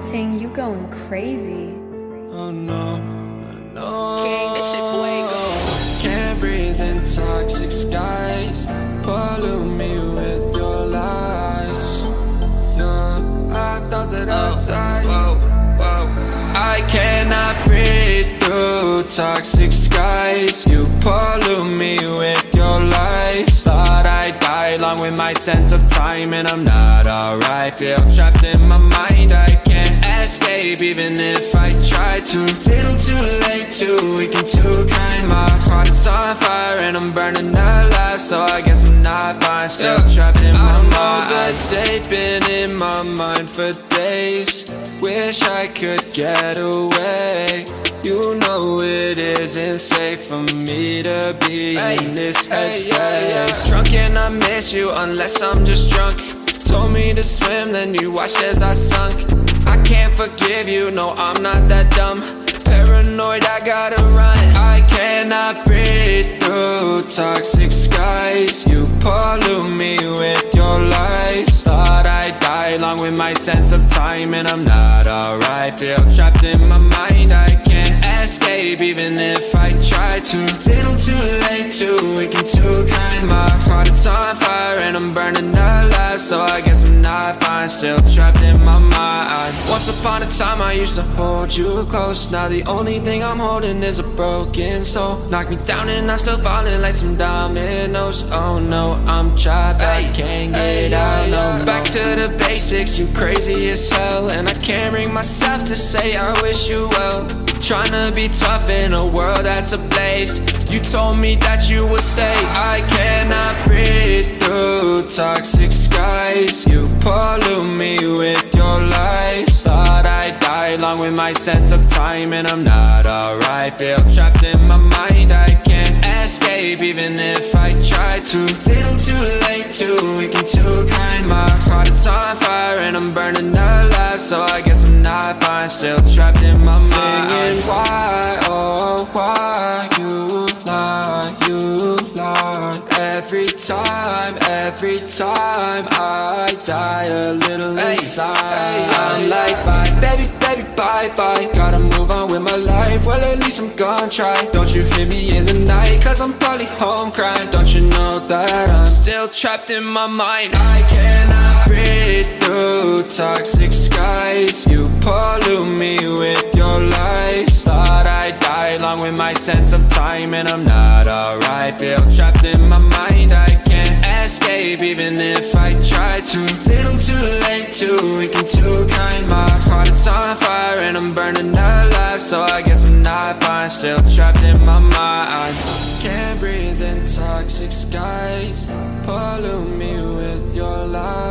Ting, you going crazy. Oh no, no. King, this shit fuego. Can't breathe in toxic skies. Pollute me with your lies. Yeah, I thought that I'd die. Whoa, whoa. I cannot breathe through toxic skies. You pollute me with your lies. Thought I'd die along with my sense of time, and I'm not alright. Feel trapped in my mind, I can't escape even if I try to. Little too late, too weak and too kind. My heart is on fire and I'm burning alive, so I guess I'm not fine. Still trapped in my mind. I know that they've been in my mind for days. Wish I could get away. You know it isn't safe for me to be in this headspace. Drunk and I miss you unless I'm just drunk. Told me to swim, then you watched as I sunk. I can't forgive you, no I'm not that dumb. Paranoid, I gotta run. I cannot breathe through toxic skies. You pollute me with your lies. Thought I'd die along with my sense of time, and I'm not alright. Feel trapped in my mind, I can't escape even if I try to. Little too late, too weak and too kind. My heart is on fire and I'm burning alive, so I guess I'm not fine. Still trapped in my mind. Once upon a time I used to hold you close. Now the only thing I'm holding is a broken soul. Knock me down and I'm still falling like some dominoes. Oh no, I'm trapped, I can't get out, no. Back to the basics, you crazy as hell, and I can't bring myself to say I wish you well. Tryna be tough in a world that's ablaze. You told me that you would stay. I cannot breathe through toxic skies. You pollute me with your lies. Thought I'd die along with my sense of time, and I'm not alright. Feel trapped in my mind, I can't escape even if I try to. Little too late, too weak and too kind. My heart is on fire and I'm burning alive, so I guess I'm not fine. Still trapped in my mind. Singing why, oh why you lie, you lie. Every time I die a little inside. I'm like bye, baby, baby, bye, bye. Gotta move on with my life, well at least I'm gonna try. Don't you hear me in the night, cause I'm probably home crying. Don't you know that I'm still trapped in my mind. I cannot breathe through toxic skies. You pollute me with your lies. Thought I'd die along with my sense of time, and I'm not alright. Feel trapped in my mind, I can't escape even if I try to. Little too late, too weak and too kind. My heart is on fire and I'm burning alive, so I guess I'm not fine. Still trapped in my mind. Can't breathe in toxic skies. Pollute me with your lies.